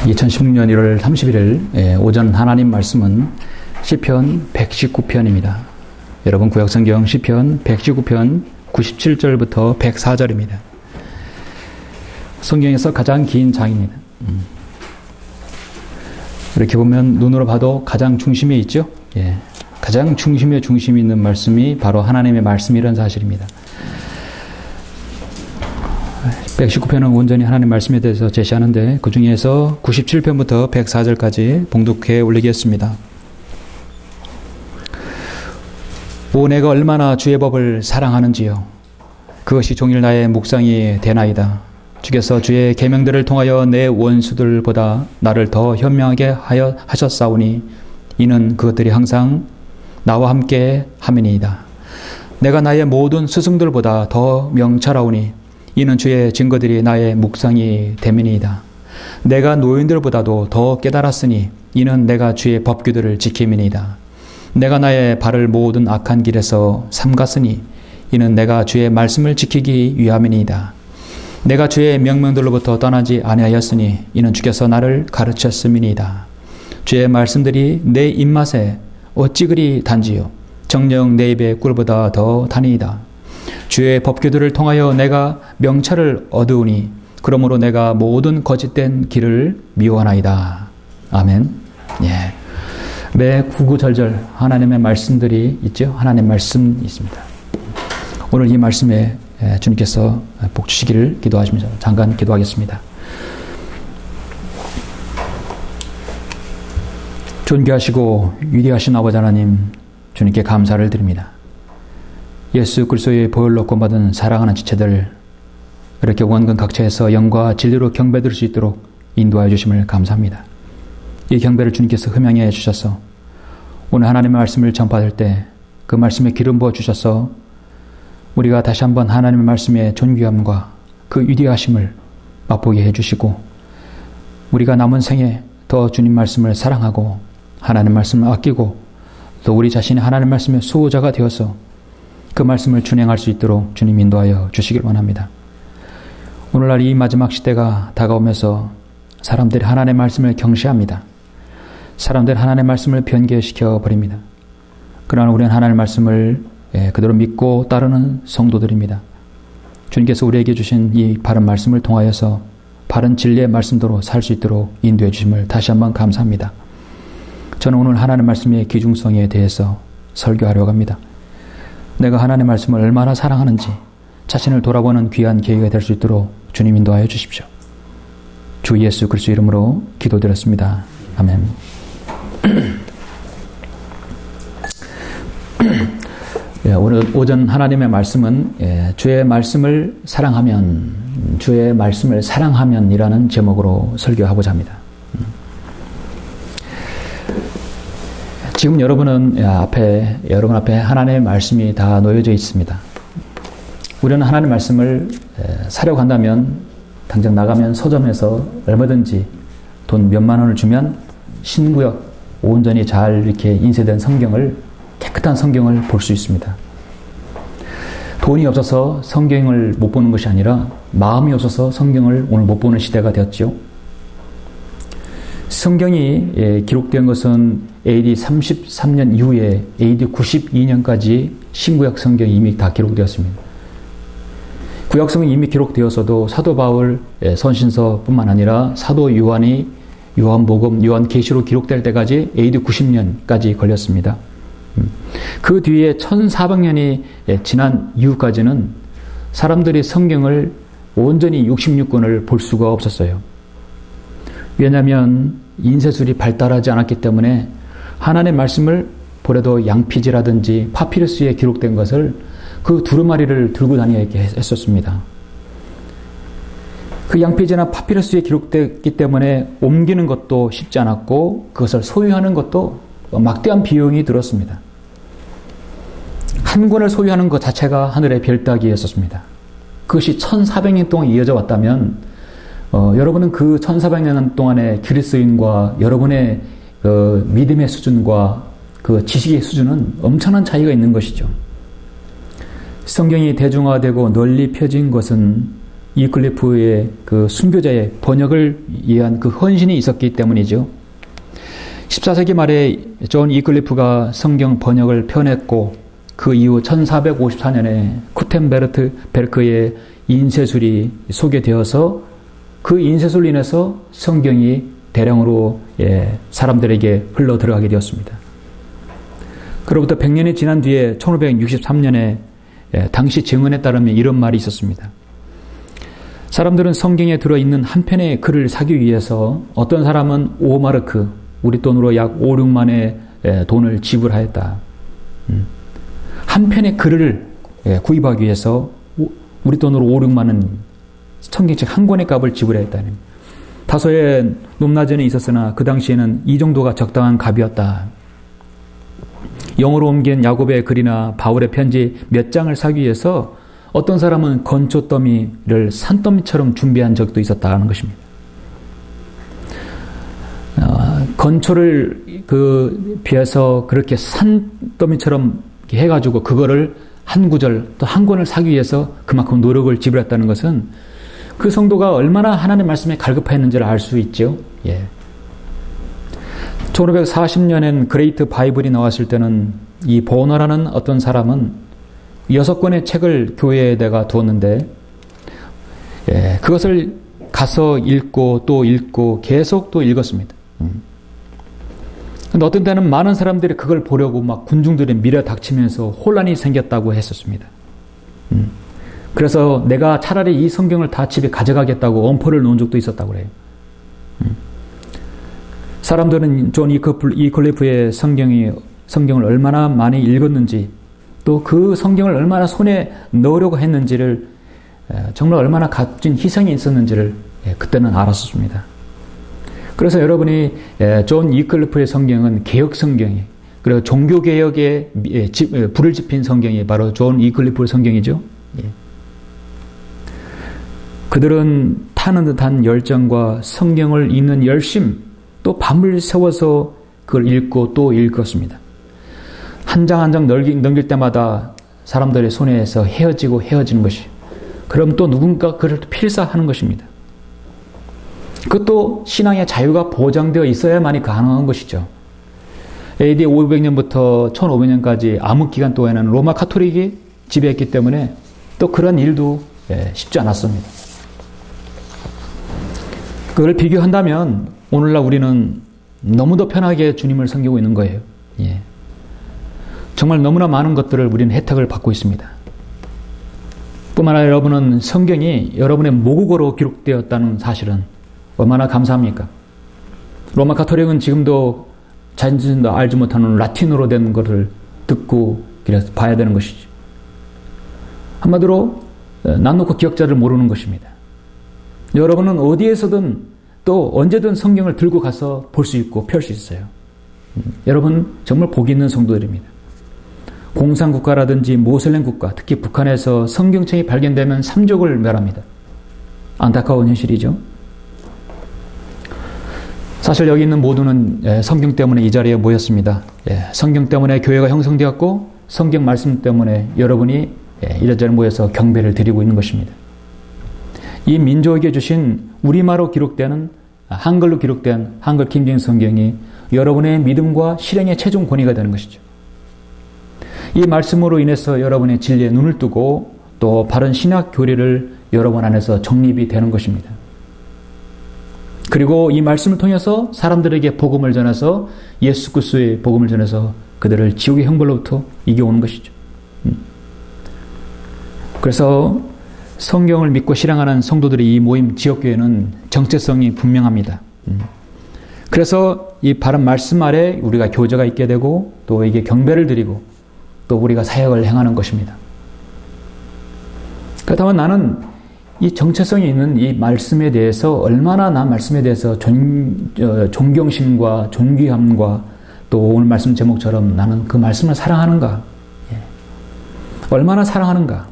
2016년 1월 31일 오전 하나님 말씀은 시편 119편입니다. 여러분 구약성경 시편 119편 97절부터 104절입니다. 성경에서 가장 긴 장입니다. 이렇게 보면 눈으로 봐도 가장 중심에 있죠. 가장 중심에 있는 말씀이 바로 하나님의 말씀이라는 사실입니다. 119편은 온전히 하나님 말씀에 대해서 제시하는데 그 중에서 97편부터 104절까지 봉독해 올리겠습니다. 오 내가 얼마나 주의 법을 사랑하는지요. 그것이 종일 나의 묵상이 되나이다. 주께서 주의 계명들을 통하여 내 원수들보다 나를 더 현명하게 하셨사오니 이는 그것들이 항상 나와 함께 함이니이다. 내가 나의 모든 스승들보다 더 명철하오니 이는 주의 증거들이 나의 묵상이 됨이니이다. 내가 노인들보다도 더 깨달았으니 이는 내가 주의 법규들을 지킴이니이다. 내가 나의 발을 모든 악한 길에서 삼갔으니 이는 내가 주의 말씀을 지키기 위함이니이다. 내가 주의 명령들로부터 떠나지 아니하였으니 이는 주께서 나를 가르쳤음이니이다. 주의 말씀들이 내 입맛에 어찌 그리 단지요. 정녕 내 입의 꿀보다 더 다니이다. 주의 법규들을 통하여 내가 명철을 얻으오니 그러므로 내가 모든 거짓된 길을 미워하나이다. 아멘. 매 구구절절 하나님의 말씀들이 있죠. 하나님의 말씀이 있습니다. 오늘 이 말씀에 주님께서 복 주시기를 기도하시면서 잠깐 기도하겠습니다. 존귀하시고 위대하신 아버지 하나님, 주님께 감사를 드립니다. 예수 그리스도의 보혈로 구원받은 사랑하는 지체들, 이렇게 원근 각처에서 영과 진리로 경배드릴 수 있도록 인도하여 주심을 감사합니다. 이 경배를 주님께서 흠양해 주셔서 오늘 하나님의 말씀을 전파할 때 그 말씀에 기름 부어 주셔서 우리가 다시 한번 하나님의 말씀의 존귀함과 그 위대하심을 맛보게 해주시고 우리가 남은 생에 더 주님 말씀을 사랑하고 하나님 말씀을 아끼고 또 우리 자신이 하나님 말씀의 수호자가 되어서 그 말씀을 준행할 수 있도록 주님 인도하여 주시길 원합니다. 오늘날 이 마지막 시대가 다가오면서 사람들이 하나님의 말씀을 경시합니다. 사람들이 하나님의 말씀을 변개시켜 버립니다. 그러나 우리는 하나님의 말씀을 그대로 믿고 따르는 성도들입니다. 주님께서 우리에게 주신 이 바른 말씀을 통하여서 바른 진리의 말씀대로 살 수 있도록 인도해 주심을 다시 한번 감사합니다. 저는 오늘 하나님의 말씀의 귀중성에 대해서 설교하려고 합니다. 내가 하나님의 말씀을 얼마나 사랑하는지 자신을 돌아보는 귀한 계기가 될 수 있도록 주님 인도하여 주십시오. 주 예수 그리스도 이름으로 기도드렸습니다. 아멘. 오늘 오전 하나님의 말씀은 주의 말씀을 사랑하면 이라는 제목으로 설교하고자 합니다. 지금 여러분 앞에 하나님의 말씀이 다 놓여져 있습니다. 우리는 하나님의 말씀을 사려고 한다면 당장 나가면 서점에서 얼마든지 돈 몇만 원을 주면 신구약 온전히 잘 이렇게 인쇄된 성경을, 깨끗한 성경을 볼 수 있습니다. 돈이 없어서 성경을 못 보는 것이 아니라 마음이 없어서 성경을 오늘 못 보는 시대가 되었죠. 성경이 기록된 것은 AD 33년 이후에 AD 92년까지 신구약 성경이 이미 다 기록되었습니다. 구약성이 이미 기록되었어도 사도 바울 선신서뿐만 아니라 사도 요한이 요한복음, 요한계시록 기록될 때까지 AD 90년까지 걸렸습니다. 그 뒤에 1400년이 지난 이후까지는 사람들이 성경을 온전히 66권을 볼 수가 없었어요. 왜냐하면 인쇄술이 발달하지 않았기 때문에 하나님의 말씀을 보려도 양피지라든지 파피루스에 기록된 것을 그 두루마리를 들고 다니게 했었습니다. 그 양피지나 파피루스에 기록됐기 때문에 옮기는 것도 쉽지 않았고 그것을 소유하는 것도 막대한 비용이 들었습니다. 한 권을 소유하는 것 자체가 하늘의 별 따기였었습니다. 그것이 1400년 동안 이어져 왔다면 여러분은 그 1400년 동안의 그리스도인과 여러분의 믿음의 수준과 그 지식의 수준은 엄청난 차이가 있는 것이죠. 성경이 대중화되고 널리 펴진 것은 이클리프의 그 순교자의 번역을 위한 그 헌신이 있었기 때문이죠. 14세기 말에 존 이클리프가 성경 번역을 펴냈고 그 이후 1454년에 쿠텐베르크의 인쇄술이 소개되어서 그 인쇄술로 인해서 성경이 대량으로 사람들에게 흘러 들어가게 되었습니다. 그로부터 100년이 지난 뒤에 1563년에 당시 증언에 따르면 이런 말이 있었습니다. 사람들은 성경에 들어있는 한 편의 글을 사기 위해서 어떤 사람은 5마르크, 우리 돈으로 약 5, 6만의 돈을 지불하였다. 한 편의 글을 구입하기 위해서 우리 돈으로 5, 6만원 성경책 한 권의 값을 지불했다는. 다소의 높낮이는 있었으나 그 당시에는 이 정도가 적당한 값이었다. 영어로 옮긴 야곱의 글이나 바울의 편지 몇 장을 사기 위해서 어떤 사람은 건초 더미를 산더미처럼 준비한 적도 있었다는 것입니다. 건초를 비해서 그렇게 산더미처럼 해가지고 그거를 한 구절 또 한 권을 사기 위해서 그만큼 노력을 지불했다는 것은 그 성도가 얼마나 하나님의 말씀에 갈급했는지를 알 수 있죠. 1540년엔 그레이트 바이블이 나왔을 때는 이 보너라는 어떤 사람은 6권의 책을 교회에다가 두었는데 그것을 가서 읽고 또 읽고 계속 또 읽었습니다. 근데 어떤 때는 많은 사람들이 그걸 보려고 막 군중들이 밀어닥치면서 혼란이 생겼다고 했었습니다. 그래서 내가 차라리 이 성경을 다 집에 가져가겠다고 엄포를 놓은 적도 있었다고 그래요. 사람들은 존 이클리프의 성경을 얼마나 많이 읽었는지 또 그 성경을 얼마나 손에 넣으려고 했는지를 정말 얼마나 값진 희생이 있었는지를 그때는 알았습니다. 그래서 여러분이 존 이클리프의 성경은 개혁 성경이 그리고 종교개혁에 불을 지핀 성경이 바로 존 이클리프의 성경이죠. 그들은 타는 듯한 열정과 성경을 읽는 열심 또 밤을 새워서 그걸 읽고 또 읽었습니다. 한 장 한 장 넘길 때마다 사람들의 손에서 헤어지는 것이 그럼 또 누군가 그를 필사하는 것입니다. 그것도 신앙의 자유가 보장되어 있어야만이 가능한 것이죠. AD 500년부터 1500년까지 암흑기간 동안에는 로마 카톨릭이 지배했기 때문에 또 그런 일도 쉽지 않았습니다. 그걸 비교한다면 오늘날 우리는 너무도 편하게 주님을 섬기고 있는 거예요. 정말 너무나 많은 것들을 우리는 혜택을 받고 있습니다. 뿐만 아니라 여러분은 성경이 여러분의 모국어로 기록되었다는 사실은 얼마나 감사합니까? 로마 카톨릭은 지금도 자신도 알지 못하는 라틴어로 된 것을 듣고 그래서 봐야 되는 것이죠. 한마디로 난 놓고 기억자를 모르는 것입니다. 여러분은 어디에서든 또 언제든 성경을 들고 가서 볼 수 있고 펼 수 있어요. 여러분 정말 복이 있는 성도들입니다. 공산국가라든지 모슬렘 국가, 특히 북한에서 성경책이 발견되면 삼족을 멸합니다. 안타까운 현실이죠. 사실 여기 있는 모두는 성경 때문에 이 자리에 모였습니다. 성경 때문에 교회가 형성되었고 성경 말씀 때문에 여러분이 이래저래 모여서 경배를 드리고 있는 것입니다. 이 민족에게 주신 우리말로 기록되는 한글로 기록된 한글 킹제임스 성경이 여러분의 믿음과 실행의 최종 권위가 되는 것이죠. 이 말씀으로 인해서 여러분의 진리에 눈을 뜨고 또 바른 신학 교리를 여러분 안에서 정립이 되는 것입니다. 그리고 이 말씀을 통해서 사람들에게 복음을 전해서 예수 그리스도의 복음을 전해서 그들을 지옥의 형벌로부터 이겨오는 것이죠. 그래서 성경을 믿고 실행하는 성도들의 이 모임 지역교회는 정체성이 분명합니다. 그래서 이 바른 말씀 아래 우리가 교제가 있게 되고 또 이게 경배를 드리고 또 우리가 사역을 행하는 것입니다. 그렇다면 나는 이 정체성이 있는 이 말씀에 대해서 얼마나 나 말씀에 대해서 존경심과 존귀함과 또 오늘 말씀 제목처럼 나는 그 말씀을 사랑하는가? 얼마나 사랑하는가?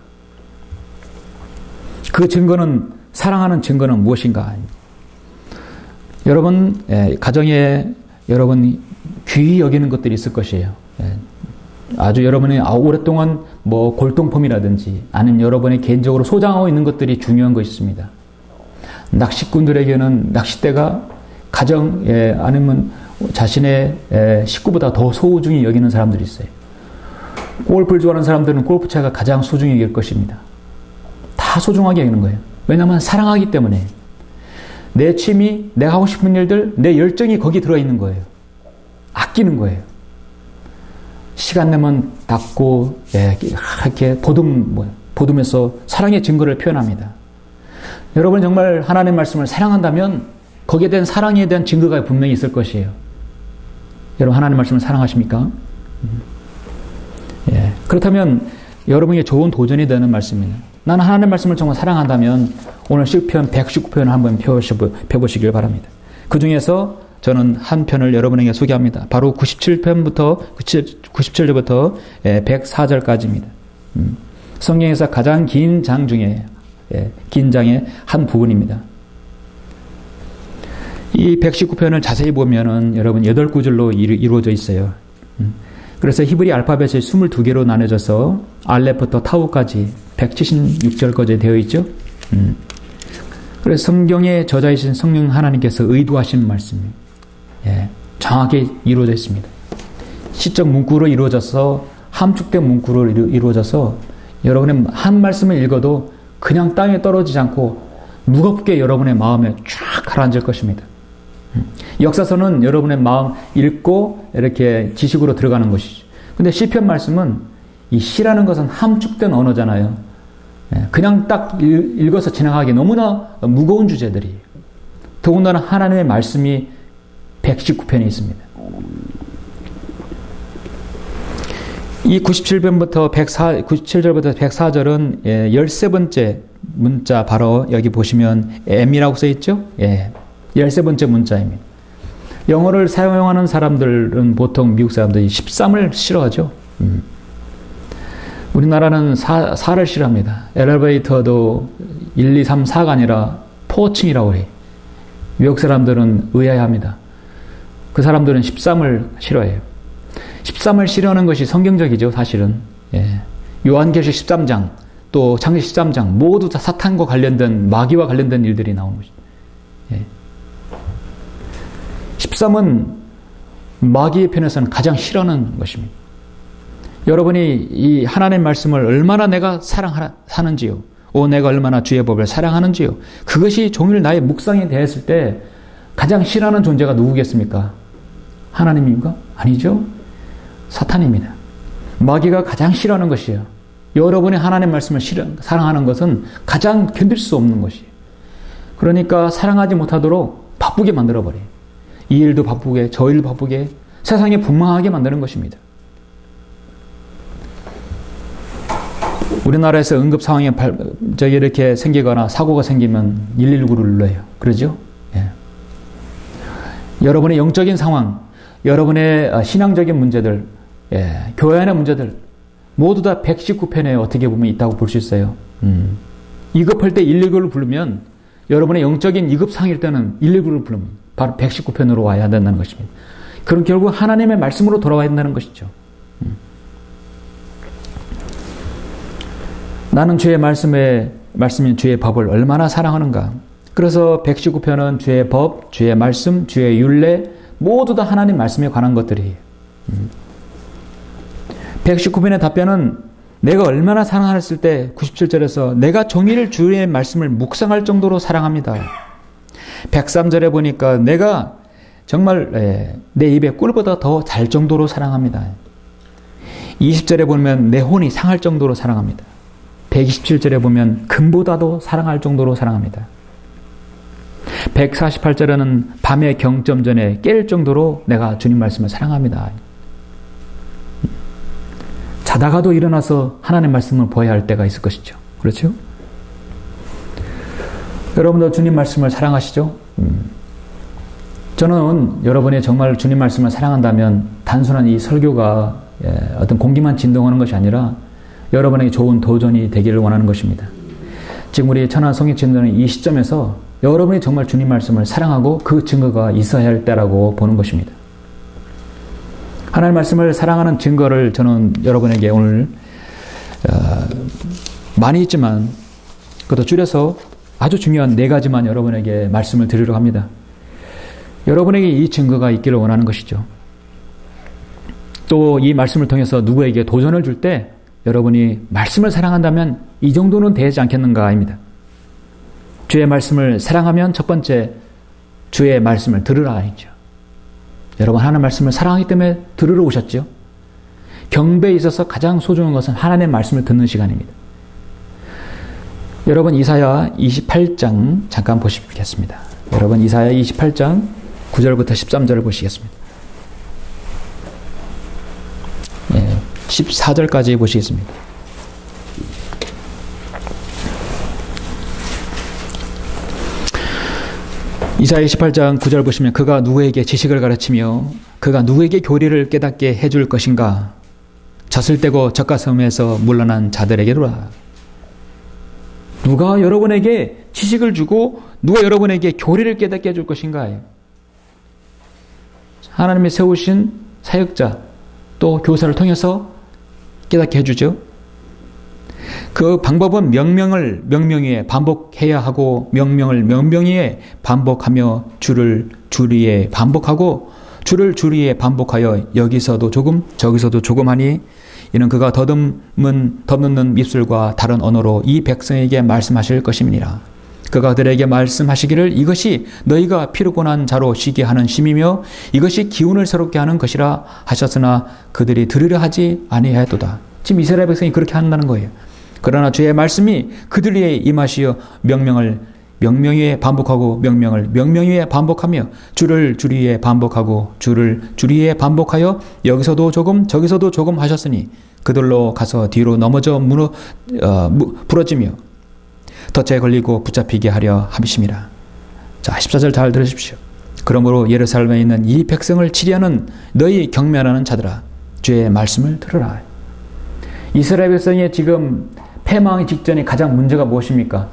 그 증거는 사랑하는 증거는 무엇인가? 여러분 가정에 여러분 귀히 여기는 것들이 있을 것이에요. 아주 여러분이 오랫동안 뭐 골동품이라든지 아니면 여러분이 개인적으로 소장하고 있는 것들이 중요한 것이 있습니다. 낚시꾼들에게는 낚싯대가 가정 아니면 자신의 식구보다 더 소중히 여기는 사람들이 있어요. 골프를 좋아하는 사람들은 골프채가 가장 소중히 여길 것입니다. 다 소중하게 여기는 거예요. 왜냐하면 사랑하기 때문에. 내 취미, 내가 하고 싶은 일들, 내 열정이 거기 들어있는 거예요. 아끼는 거예요. 시간 내면 닦고 이렇게 보듬면서 사랑의 증거를 표현합니다. 여러분 정말 하나님의 말씀을 사랑한다면 거기에 대한 사랑에 대한 증거가 분명히 있을 것이에요. 여러분 하나님의 말씀을 사랑하십니까? 그렇다면 여러분에게 좋은 도전이 되는 말씀이에요. 나는 하나님의 말씀을 정말 사랑한다면 오늘 시편 119편을 한번 펴보시길 바랍니다. 그 중에서 저는 한 편을 여러분에게 소개합니다. 바로 97절부터 104절까지입니다. 성경에서 가장 긴 장 중에 긴 장의 한 부분입니다. 이 119편을 자세히 보면은 여러분 8구절로 이루어져 있어요. 그래서 히브리 알파벳이 22개로 나눠져서 알렙부터 타우까지 176절까지 되어 있죠. 그래서 성경의 저자이신 성령 하나님께서 의도하신 말씀이 정확히 이루어져 있습니다. 시적 문구로 이루어져서 함축된 문구로 이루어져서 여러분의 한 말씀을 읽어도 그냥 땅에 떨어지지 않고 무겁게 여러분의 마음에 쫙 가라앉을 것입니다. 역사서는 여러분의 마음 읽고 이렇게 지식으로 들어가는 것이죠. 근데 시편 말씀은 이 시라는 것은 함축된 언어잖아요. 그냥 딱 읽어서 지나가기 너무나 무거운 주제들이. 더군다나 하나님의 말씀이 119편이 있습니다. 이 97절부터 104절은 13번째 문자 바로 여기 보시면 M이라고 써있죠? 13번째 문자입니다. 영어를 사용하는 사람들은 보통 미국 사람들이 13을 싫어하죠. 우리나라는 4를 싫어합니다. 엘리베이터도 1, 2, 3, 4가 아니라 4층이라고 해요. 미국 사람들은 의아해합니다. 그 사람들은 13을 싫어해요. 13을 싫어하는 것이 성경적이죠, 사실은. 요한계시 13장, 또 창세기 13장 모두 다 사탄과 관련된 마귀와 관련된 일들이 나오는 것입니다. 13은 마귀의 편에서는 가장 싫어하는 것입니다. 여러분이 이 하나님의 말씀을 얼마나 내가 사는지요. 내가 얼마나 주의 법을 사랑하는지요. 그것이 종일 나의 묵상이 되었을 때 가장 싫어하는 존재가 누구겠습니까? 하나님입니까? 아니죠. 사탄입니다. 마귀가 가장 싫어하는 것이에요. 여러분이 하나님의 말씀을 사랑하는 것은 가장 견딜 수 없는 것이에요. 그러니까 사랑하지 못하도록 바쁘게 만들어버려요. 이 일도 바쁘게, 저 일도 바쁘게, 세상에 분망하게 만드는 것입니다. 우리나라에서 응급 상황이 이렇게 생기거나 사고가 생기면 119를 눌러요. 그러죠? 여러분의 영적인 상황, 여러분의 신앙적인 문제들, 교회 안의 문제들 모두 다 119편에 어떻게 보면 있다고 볼 수 있어요. 위급할 때 119를 부르면 여러분의 영적인 위급 상황일 때는 119를 부르면 바로 119편으로 와야 된다는 것입니다. 그럼 결국 하나님의 말씀으로 돌아와야 된다는 것이죠. 나는 주의 말씀인 주의 법을 얼마나 사랑하는가. 그래서 119편은 주의 법, 주의 말씀, 주의 율례 모두 다 하나님 말씀에 관한 것들이에요. 119편의 답변은 내가 얼마나 사랑했을 때 97절에서 내가 종일 주의 말씀을 묵상할 정도로 사랑합니다. 103절에 보니까 내가 정말 내 입에 꿀보다 더 달 정도로 사랑합니다. 20절에 보면 내 혼이 상할 정도로 사랑합니다. 127절에 보면 금보다도 사랑할 정도로 사랑합니다. 148절에는 밤의 경점 전에 깰 정도로 내가 주님 말씀을 사랑합니다. 자다가도 일어나서 하나님 말씀을 보아야 할 때가 있을 것이죠. 그렇죠? 여러분도 주님 말씀을 사랑하시죠? 저는 여러분이 정말 주님 말씀을 사랑한다면 단순한 이 설교가 어떤 공기만 진동하는 것이 아니라 여러분에게 좋은 도전이 되기를 원하는 것입니다. 지금 우리 천안 성익진도는 이 시점에서 여러분이 정말 주님 말씀을 사랑하고 그 증거가 있어야 할 때라고 보는 것입니다. 하나님 말씀을 사랑하는 증거를 저는 여러분에게 오늘 많이 있지만 그것도 줄여서 아주 중요한 4가지만 여러분에게 말씀을 드리려고 합니다. 여러분에게 이 증거가 있기를 원하는 것이죠. 또 이 말씀을 통해서 누구에게 도전을 줄 때 여러분이 말씀을 사랑한다면 이 정도는 되지 않겠는가 합니다. 주의 말씀을 사랑하면 첫 번째 주의 말씀을 들으라 하죠. 여러분 하나님의 말씀을 사랑하기 때문에 들으러 오셨죠. 경배에 있어서 가장 소중한 것은 하나님의 말씀을 듣는 시간입니다. 여러분 이사야 28장 잠깐 보시겠습니다. 여러분 이사야 28장 9절부터 13절을 보시겠습니다. 14절까지 보시겠습니다. 이사야 28장 9절 보시면 그가 누구에게 지식을 가르치며 그가 누구에게 교리를 깨닫게 해줄 것인가? 젖을 떼고 젖가슴에서 물러난 자들에게로라. 누가 여러분에게 지식을 주고 누가 여러분에게 교리를 깨닫게 해줄 것인가? 하나님이 세우신 사역자 또 교사를 통해서 깨닫게 해주죠. 그 방법은 명령을 명령위에 반복해야 하고 명령을 명령위에 반복하며 줄을 줄이에 반복하고 줄을 줄이에 반복하여 여기서도 조금 저기서도 조금 하니 이는 그가 더듬는 입술과 다른 언어로 이 백성에게 말씀하실 것임이니라. 그가 그들에게 말씀하시기를 이것이 너희가 피르고난 자로 쉬게 하는 쉼이며 이것이 기운을 새롭게 하는 것이라 하셨으나 그들이 들으려 하지 아니하였도다. 지금 이스라엘 백성이 그렇게 한다는 거예요. 그러나 주의 말씀이 그들 위에 임하시어 명령을 명령위에 반복하고 명령을 명령위에 반복하며 줄을 줄 위에 반복하고 줄을 줄 위에 반복하여 여기서도 조금 저기서도 조금 하셨으니 그들로 가서 뒤로 넘어져 부러지며 덫에 걸리고 붙잡히게 하려 함이심이라. 자, 14절 잘 들으십시오. 그러므로 예루살렘에 있는 이 백성을 치리하는 너희 경멸하는 자들아 주의 말씀을 들으라. 이스라엘 백성이 지금 패망하기 직전에 가장 문제가 무엇입니까?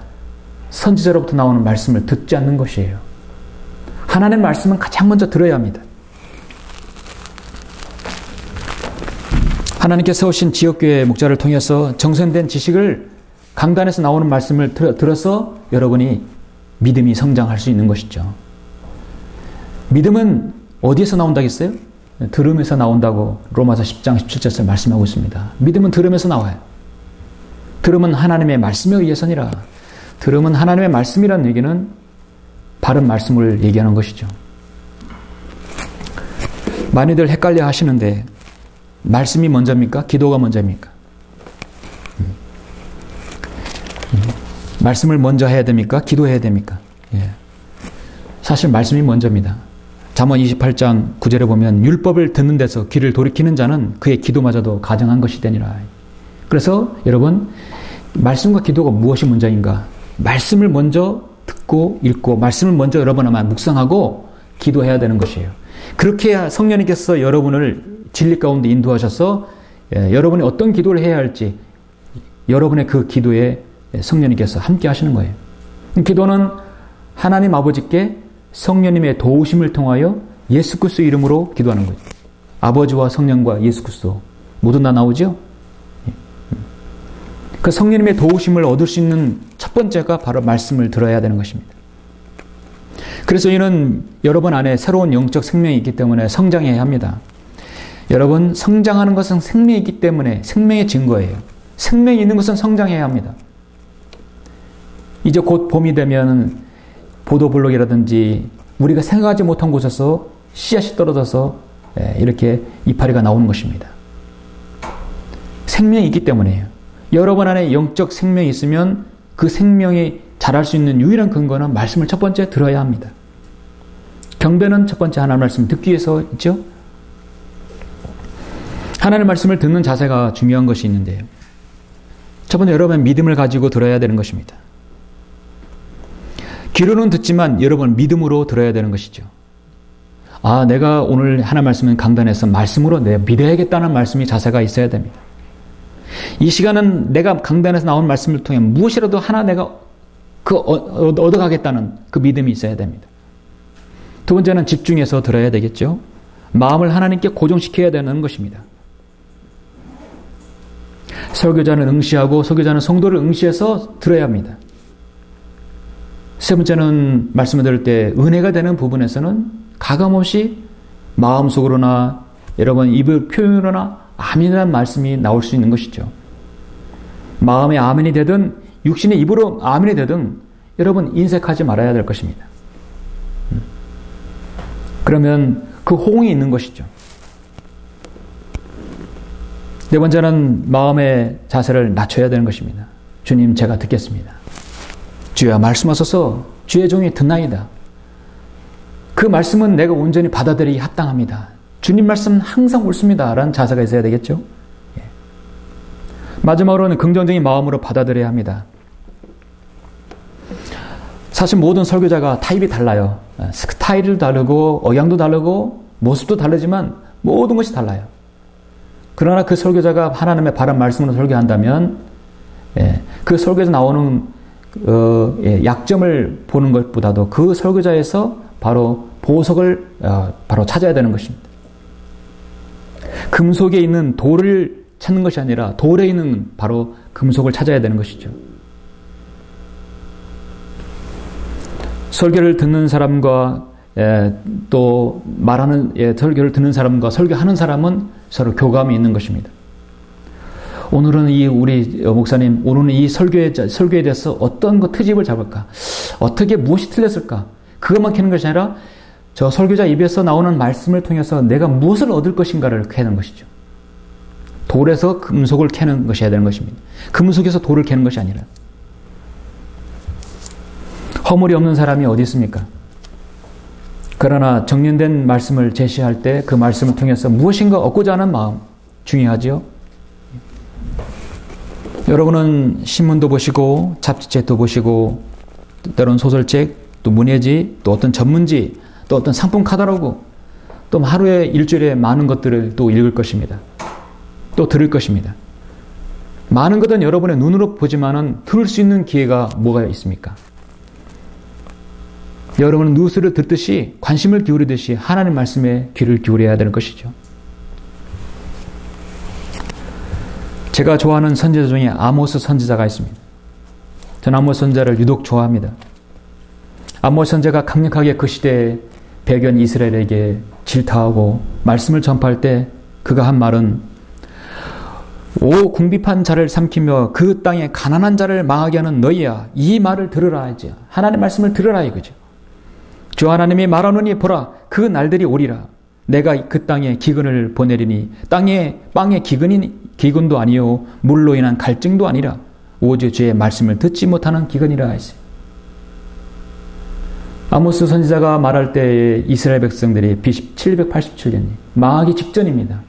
선지자로부터 나오는 말씀을 듣지 않는 것이에요. 하나님의 말씀은 가장 먼저 들어야 합니다. 하나님께서 세우신 지역교회 목자를 통해서 정선된 지식을 강단에서 나오는 말씀을 들어서 여러분이 믿음이 성장할 수 있는 것이죠. 믿음은 어디에서 나온다겠어요? 들음에서 나온다고 로마서 10장 17절에 말씀하고 있습니다. 믿음은 들음에서 나와요. 들음은 하나님의 말씀에 의해서니라. 들음은 하나님의 말씀이라는 얘기는 바른 말씀을 얘기하는 것이죠. 많이들 헷갈려 하시는데 말씀이 먼저입니까? 기도가 먼저입니까? 말씀을 먼저 해야 됩니까? 기도해야 됩니까? 예. 사실 말씀이 먼저입니다. 잠언 28장 9절에 보면 율법을 듣는 데서 귀를 돌이키는 자는 그의 기도마저도 가증한 것이 되니라. 그래서 여러분 말씀과 기도가 무엇이 먼저인가? 말씀을 먼저 듣고 읽고 말씀을 먼저 여러분아마 묵상하고 기도해야 되는 것이에요. 그렇게 해야 성령님께서 여러분을 진리 가운데 인도하셔서 여러분이 어떤 기도를 해야 할지 여러분의 그 기도에 성령님께서 함께 하시는 거예요. 기도는 하나님 아버지께 성령님의 도우심을 통하여 예수 그리스도 이름으로 기도하는 거죠. 아버지와 성령과 예수 그리스도 모두 다 나오죠. 그 성령님의 도우심을 얻을 수 있는 첫 번째가 바로 말씀을 들어야 되는 것입니다. 그래서 이는 여러분 안에 새로운 영적 생명이 있기 때문에 성장해야 합니다. 여러분 성장하는 것은 생명이 있기 때문에 생명의 증거예요. 생명이 있는 것은 성장해야 합니다. 이제 곧 봄이 되면 보도블록이라든지 우리가 생각하지 못한 곳에서 씨앗이 떨어져서 이렇게 이파리가 나오는 것입니다. 생명이 있기 때문이에요. 여러분 안에 영적 생명이 있으면 그 생명이 자랄 수 있는 유일한 근거는 말씀을 첫 번째 들어야 합니다. 경배는 첫 번째 하나님 말씀 듣기 위해서 있죠. 하나님 말씀을 듣는 자세가 중요한 것이 있는데요. 첫 번째 여러분 믿음을 가지고 들어야 되는 것입니다. 귀로는 듣지만 여러분 믿음으로 들어야 되는 것이죠. 아, 내가 오늘 하나님 말씀은 강단에서 말씀으로 내가 믿어야겠다는 말씀이 자세가 있어야 됩니다. 이 시간은 내가 강단에서 나온 말씀을 통해 무엇이라도 하나 내가 얻어가겠다는 그 믿음이 있어야 됩니다. 두 번째는 집중해서 들어야 되겠죠. 마음을 하나님께 고정시켜야 되는 것입니다. 설교자는 응시하고 설교자는 성도를 응시해서 들어야 합니다. 세 번째는 말씀을 들을 때 은혜가 되는 부분에서는 가감없이 마음속으로나 여러분 입을 표현으로나 아멘이라는 말씀이 나올 수 있는 것이죠. 마음의 아멘이 되든 육신의 입으로 아멘이 되든 여러분 인색하지 말아야 될 것입니다. 그러면 그 호응이 있는 것이죠. 네 번째는 마음의 자세를 낮춰야 되는 것입니다. 주님, 제가 듣겠습니다. 주여 말씀하소서, 주의 종이 듣나이다. 그 말씀은 내가 온전히 받아들이기 합당합니다. 주님 말씀은 항상 옳습니다. 라는 자세가 있어야 되겠죠. 마지막으로는 긍정적인 마음으로 받아들여야 합니다. 사실 모든 설교자가 타입이 달라요. 스타일도 다르고 억양도 다르고 모습도 다르지만 모든 것이 달라요. 그러나 그 설교자가 하나님의 바른 말씀으로 설교한다면 그 설교에서 나오는 약점을 보는 것보다도 그 설교자에서 바로 보석을 바로 찾아야 되는 것입니다. 금속에 있는 돌을 찾는 것이 아니라 돌에 있는 바로 금속을 찾아야 되는 것이죠. 설교를 듣는 사람과 또 말하는 설교를 듣는 사람과 설교하는 사람은 서로 교감이 있는 것입니다. 오늘은 우리 목사님, 오늘은 이 설교에 대해서 어떤 트집을 잡을까? 어떻게 무엇이 틀렸을까? 그것만 캐는 것이 아니라 저 설교자 입에서 나오는 말씀을 통해서 내가 무엇을 얻을 것인가를 캐는 것이죠. 돌에서 금속을 캐는 것이 해야 되는 것입니다. 금속에서 돌을 캐는 것이 아니라. 허물이 없는 사람이 어디 있습니까? 그러나 정리된 말씀을 제시할 때 그 말씀을 통해서 무엇인가 얻고자 하는 마음 중요하지요. 여러분은 신문도 보시고 잡지책도 보시고 때로는 소설책, 또 문예지, 또 어떤 전문지, 또 어떤 상품 카탈로그, 또 하루에 일주일에 많은 것들을 또 읽을 것입니다. 또 들을 것입니다. 많은 것은 여러분의 눈으로 보지만은 들을 수 있는 기회가 뭐가 있습니까? 여러분은 뉴스를 듣듯이 관심을 기울이듯이 하나님 말씀에 귀를 기울여야 되는 것이죠. 제가 좋아하는 선지자 중에 아모스 선지자가 있습니다. 저는 아모스 선지자를 유독 좋아합니다. 아모스 선지자가 강력하게 그 시대의 배경 이스라엘에게 질타하고 말씀을 전파할 때 그가 한 말은 오 궁핍한 자를 삼키며 그 땅에 가난한 자를 망하게 하는 너희야, 이 말을 들으라 하지. 하나님의 말씀을 들으라 이거죠. 주 하나님이 말하노니 보라, 그 날들이 오리라. 내가 그 땅에 기근을 보내리니 빵에 기근도 아니요 물로 인한 갈증도 아니라 오직 주의 말씀을 듣지 못하는 기근이라 했어요. 아모스 선지자가 말할 때 이스라엘 백성들이 BC 787년이 망하기 직전입니다.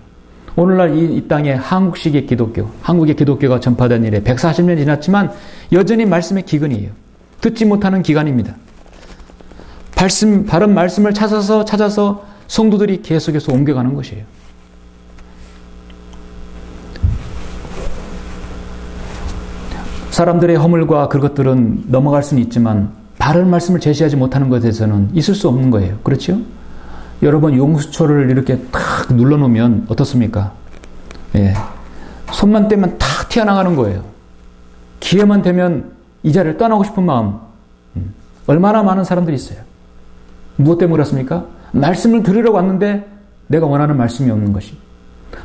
오늘날 이 땅에 한국의 기독교가 전파된 일에 140년 지났지만 여전히 말씀의 기근이에요. 듣지 못하는 기간입니다. 바른 말씀을 찾아서 성도들이 계속해서 옮겨가는 것이에요. 사람들의 허물과 그것들은 넘어갈 수는 있지만 바른 말씀을 제시하지 못하는 것에 대해서는 있을 수 없는 거예요. 그렇죠? 여러분 용수초를 이렇게 탁 눌러놓으면 어떻습니까? 손만 떼면 탁 튀어나가는 거예요. 기회만 되면 이 자리를 떠나고 싶은 마음. 얼마나 많은 사람들이 있어요. 무엇 때문에 그렇습니까? 말씀을 들으려고 왔는데 내가 원하는 말씀이 없는 것이.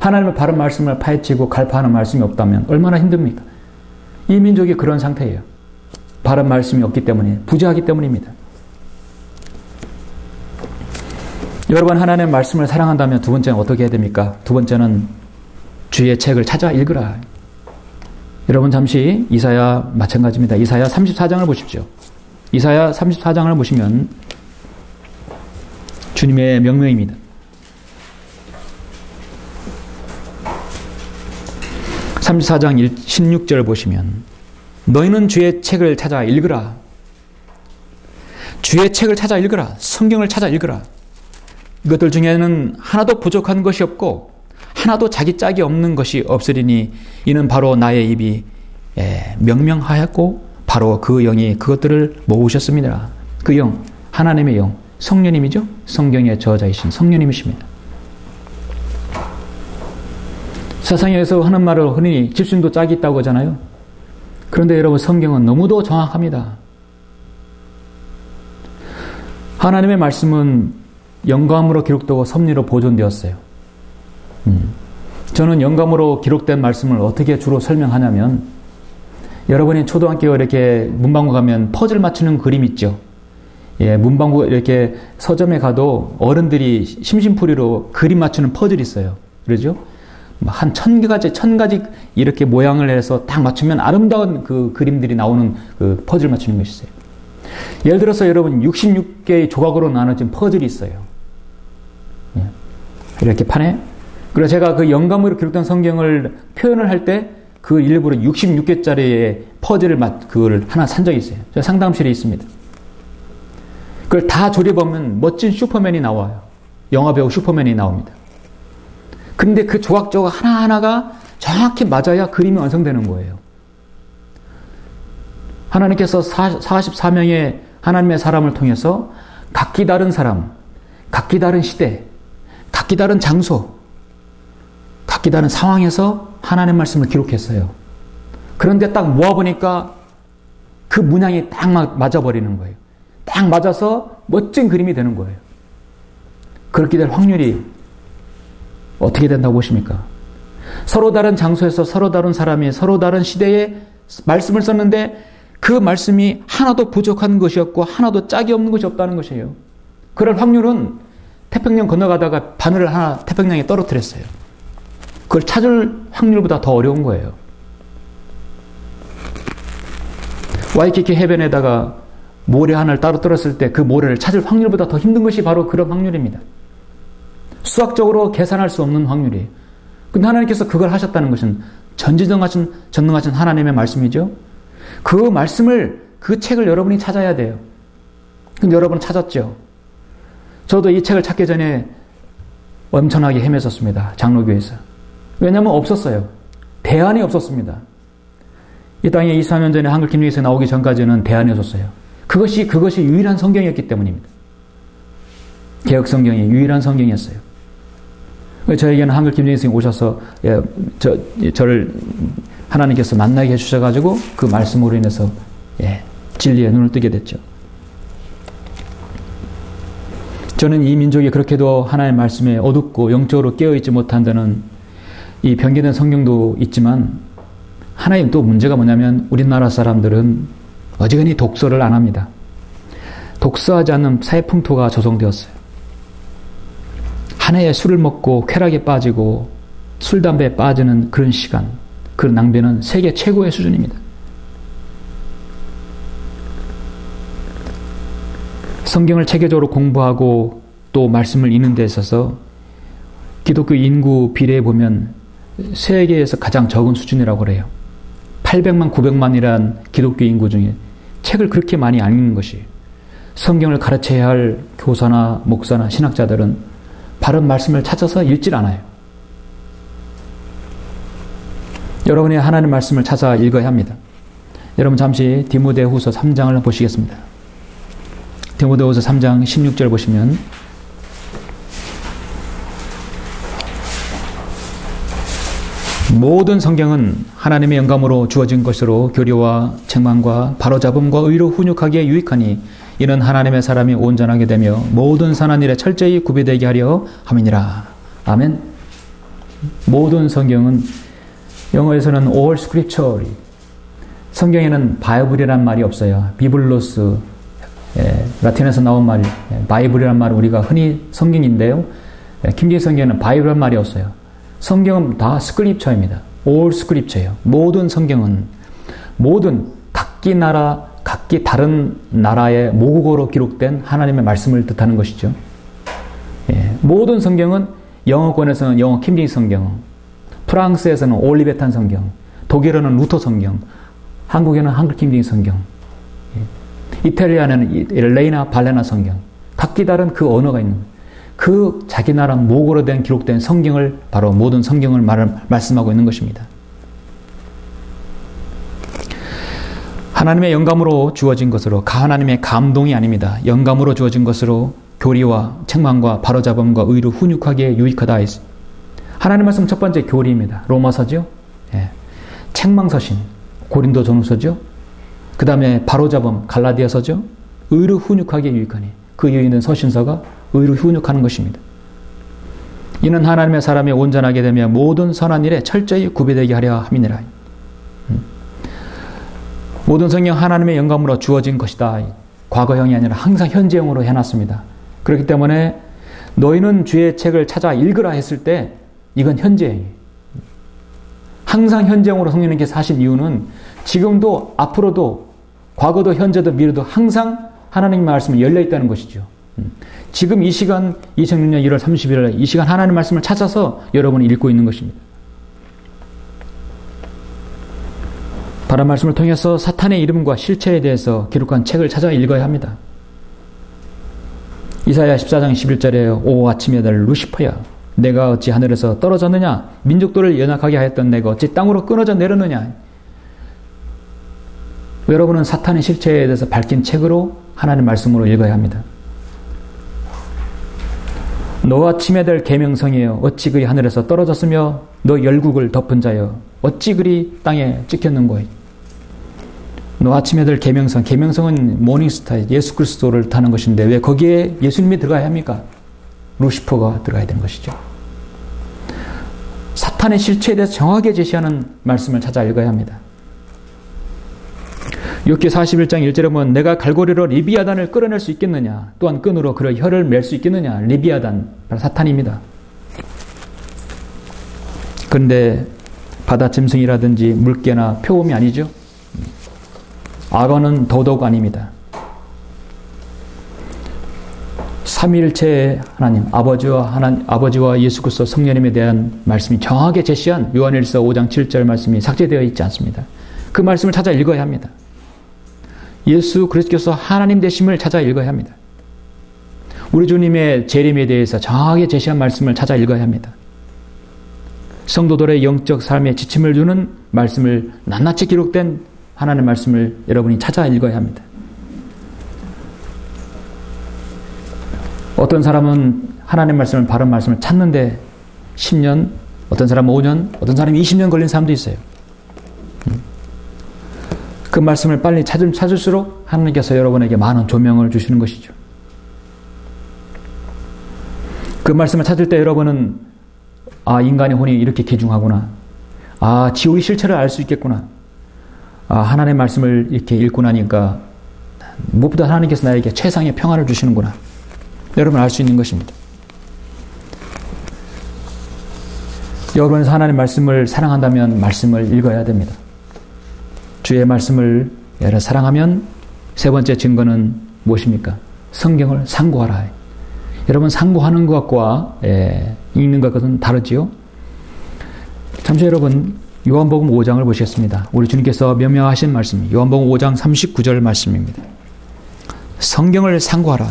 하나님의 바른 말씀을 파헤치고 갈파하는 말씀이 없다면 얼마나 힘듭니까? 이 민족이 그런 상태예요. 바른 말씀이 없기 때문에, 부재하기 때문입니다. 여러분 하나님의 말씀을 사랑한다면 두 번째는 어떻게 해야 됩니까? 두 번째는 주의 책을 찾아 읽으라. 여러분 잠시 이사야 마찬가지입니다. 이사야 34장을 보십시오. 이사야 34장을 보시면 주님의 명령입니다. 34장 16절을 보시면 너희는 주의 책을 찾아 읽으라. 주의 책을 찾아 읽으라. 성경을 찾아 읽으라. 이것들 중에는 하나도 부족한 것이 없고 하나도 자기 짝이 없는 것이 없으리니 이는 바로 나의 입이 명명하였고 바로 그 영이 그것들을 모으셨습니다. 그 영, 하나님의 영, 성령님이죠. 성경의 저자이신 성령님이십니다. 세상에서 하는 말을 흔히 집순도 짝이 있다고 하잖아요. 그런데 여러분, 성경은 너무도 정확합니다. 하나님의 말씀은 영감으로 기록되고 섭리로 보존되었어요. 저는 영감으로 기록된 말씀을 어떻게 주로 설명하냐면, 여러분이 초등학교 이렇게 문방구 가면 퍼즐 맞추는 그림 있죠. 예, 문방구 이렇게 서점에 가도 어른들이 심심풀이로 그림 맞추는 퍼즐이 있어요. 그러죠? 한 1000가지 이렇게 모양을 해서 딱 맞추면 아름다운 그 그림들이 나오는 그 퍼즐 맞추는 것이 있어요. 예를 들어서 여러분 66개의 조각으로 나눠진 퍼즐이 있어요. 예, 이렇게 판에. 그래서 제가 그 영감으로 기록된 성경을 표현을 할 때 그 일부러 66개짜리의 퍼즐을 그걸 하나 산 적이 있어요. 저 상담실에 있습니다. 그걸 다 조립하면 멋진 슈퍼맨이 나와요. 영화배우 슈퍼맨이 나옵니다. 근데 그 조각조각 하나하나가 정확히 맞아야 그림이 완성되는 거예요. 하나님께서 44명의 하나님의 사람을 통해서 각기 다른 사람, 각기 다른 시대, 각기 다른 장소, 각기 다른 상황에서 하나님의 말씀을 기록했어요. 그런데 딱 모아보니까 그 문양이 딱 맞아버리는 거예요. 딱 맞아서 멋진 그림이 되는 거예요. 그렇게 될 확률이 어떻게 된다고 보십니까? 서로 다른 장소에서 서로 다른 사람이 서로 다른 시대에 말씀을 썼는데 그 말씀이 하나도 부족한 것이었고 하나도 짝이 없는 것이 없다는 것이에요. 그럴 확률은 태평양 건너가다가 바늘을 하나 태평양에 떨어뜨렸어요. 그걸 찾을 확률보다 더 어려운 거예요. 와이키키 해변에다가 모래 하나를 떨어뜨렸을 때 그 모래를 찾을 확률보다 더 힘든 것이 바로 그런 확률입니다. 수학적으로 계산할 수 없는 확률이에요. 근데 하나님께서 그걸 하셨다는 것은 전능하신 하나님의 말씀이죠. 그 말씀을, 그 책을 여러분이 찾아야 돼요. 근데 여러분은 찾았죠. 저도 이 책을 찾기 전에 엄청나게 헤맸었습니다. 장로교에서. 왜냐하면 없었어요. 대안이 없었습니다. 이 땅에 24년 전에 한글 김유기에서 나오기 전까지는 대안이 없었어요. 그것이 유일한 성경이었기 때문입니다. 개혁 성경이 유일한 성경이었어요. 저에게는 한글 김정희 선생님이 오셔서 저를 하나님께서 만나게 해주셔가지고 그 말씀으로 인해서 진리의 눈을 뜨게 됐죠. 저는 이 민족이 그렇게도 하나님의 말씀에 어둡고 영적으로 깨어있지 못한 데는 이 변개된 성경도 있지만 하나의 또 문제가 뭐냐면 우리나라 사람들은 어지간히 독서를 안 합니다. 독서하지 않는 사회 풍토가 조성되었어요. 한 해에 술을 먹고 쾌락에 빠지고 술, 담배에 빠지는 그런 시간, 그런 낭비는 세계 최고의 수준입니다. 성경을 체계적으로 공부하고 또 말씀을 읽는 데 있어서 기독교 인구 비례에 보면 세계에서 가장 적은 수준이라고 그래요. 800만, 900만이란 기독교 인구 중에 책을 그렇게 많이 안 읽는 것이, 성경을 가르쳐야 할 교사나 목사나 신학자들은 바른 말씀을 찾아서 읽질 않아요. 여러분이 하나님의 말씀을 찾아 읽어야 합니다. 여러분 잠시 디모데후서 3장을 보시겠습니다. 디모데후서 3장 16절 보시면 모든 성경은 하나님의 영감으로 주어진 것으로 교리와 책망과 바로잡음과 의로 훈육하기에 유익하니 이는 하나님의 사람이 온전하게 되며 모든 선한 일에 철저히 구비되게 하려 함이니라. 아멘. 모든 성경은 영어에서는 all scripture, 성경에는 바이블이란 말이 없어요. 비블로스, 라틴에서 나온 말, 바이블이란 말은 우리가 흔히 성경인데요. 김기희 성경에는 바이블이란 말이 없어요. 성경은 다 스크립처입니다. all scripture예요. 모든 성경은 모든 각기 나라, 각기 다른 나라의 모국어로 기록된 하나님의 말씀을 뜻하는 것이죠. 모든 성경은 영어권에서는 영어 킹제임스 성경, 프랑스에서는 올리베탄 성경, 독일어는 루터 성경, 한국에는 한글 킹제임스 성경, 이탈리아는 레이나 발레나 성경, 각기 다른 그 언어가 있는 거예요. 그 자기 나라 모국어로 된 기록된 성경을 바로 모든 성경을 말씀하고 있는 것입니다. 하나님의 영감으로 주어진 것으로, 하나님의 감동이 아닙니다. 영감으로 주어진 것으로 교리와 책망과 바로잡음과 의로 훈육하기에 유익하다. 하나님 말씀 첫 번째 교리입니다. 로마서죠. 예. 책망서신 고린도전후서죠. 그 다음에 바로잡음 갈라디아서죠. 의로 훈육하기에 유익하니 그 이유 있는 서신서가 의로 훈육하는 것입니다. 이는 하나님의 사람이 온전하게 되며 모든 선한 일에 철저히 구비되게 하려 함이니라. 모든 성경 하나님의 영감으로 주어진 것이다. 과거형이 아니라 항상 현재형으로 해놨습니다. 그렇기 때문에 너희는 주의 책을 찾아 읽으라 했을 때 이건 현재형이에요. 항상 현재형으로 성령님께서 하신 이유는 지금도 앞으로도 과거도 현재도 미래도 항상 하나님의 말씀이 열려있다는 것이죠. 지금 이 시간 2006년 1월 31일 이 시간 하나님의 말씀을 찾아서 여러분이 읽고 있는 것입니다. 바른 말씀을 통해서 사탄의 이름과 실체에 대해서 기록한 책을 찾아 읽어야 합니다. 이사야 14장 11절에 오 아침의 아들 루시퍼야 내가 어찌 하늘에서 떨어졌느냐 민족들을 연약하게 하였던 내가 어찌 땅으로 끊어져 내렸느냐. 여러분은 사탄의 실체에 대해서 밝힌 책으로 하나님의 말씀으로 읽어야 합니다. 너와 침해될 계명성이여 어찌 그리 하늘에서 떨어졌으며 너 열국을 덮은 자여 어찌 그리 땅에 찍혔는고이. 너와 침해될 계명성, 계명성은 모닝스타 예수 그리스도를 타는 것인데 왜 거기에 예수님이 들어가야 합니까? 루시퍼가 들어가야 되는 것이죠. 사탄의 실체에 대해서 정확하게 제시하는 말씀을 찾아 읽어야 합니다. 욥기 41장 1절에 보면 내가 갈고리로 리비아단을 끌어낼 수 있겠느냐 또한 끈으로 그의 혀를 맬 수 있겠느냐. 리비아단 바로 사탄입니다. 그런데 바다 짐승이라든지 물개나 표범이 아니죠. 악어는 더더욱 아닙니다. 삼위일체의 하나님 아버지와 예수 그리스도 성령님에 대한 말씀이 정확하게 제시한 요한일서 5장 7절 말씀이 삭제되어 있지 않습니다. 그 말씀을 찾아 읽어야 합니다. 예수 그리스도께서 하나님 되심을 찾아 읽어야 합니다. 우리 주님의 재림에 대해서 정확하게 제시한 말씀을 찾아 읽어야 합니다. 성도들의 영적 삶에 지침을 주는 말씀을 낱낱이 기록된 하나님의 말씀을 여러분이 찾아 읽어야 합니다. 어떤 사람은 하나님의 말씀을 바른 말씀을 찾는데 10년, 어떤 사람은 5년, 어떤 사람은 20년 걸린 사람도 있어요. 그 말씀을 빨리 찾을수록 하나님께서 여러분에게 많은 조명을 주시는 것이죠. 그 말씀을 찾을 때 여러분은 인간의 혼이 이렇게 귀중하구나. 지옥의 실체를 알 수 있겠구나. 하나님의 말씀을 이렇게 읽고 나니까 무엇보다 하나님께서 나에게 최상의 평안을 주시는구나. 여러분 알 수 있는 것입니다. 여러분은 하나님의 말씀을 사랑한다면 말씀을 읽어야 됩니다. 주의 말씀을 사랑하면 세 번째 증거는 무엇입니까? 성경을 상고하라. 여러분 상고하는 것과 읽는 것과는 다르지요? 잠시 여러분 요한복음 5장을 보시겠습니다. 우리 주님께서 명명하신 말씀 요한복음 5장 39절 말씀입니다. 성경을 상고하라.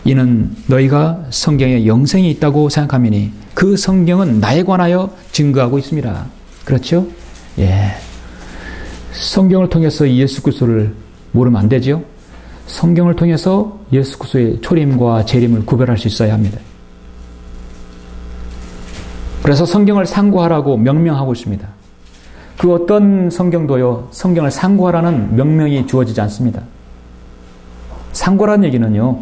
이는 너희가 성경에 영생이 있다고 생각하미니 그 성경은 나에 관하여 증거하고 있습니다. 그렇죠? 성경을 통해서 예수 그리스도를 모르면 안 되죠. 성경을 통해서 예수 그리스도의 초림과 재림을 구별할 수 있어야 합니다. 그래서 성경을 상고하라고 명명하고 있습니다. 그 어떤 성경도요, 성경을 상고하라는 명명이 주어지지 않습니다. 상고라는 얘기는요,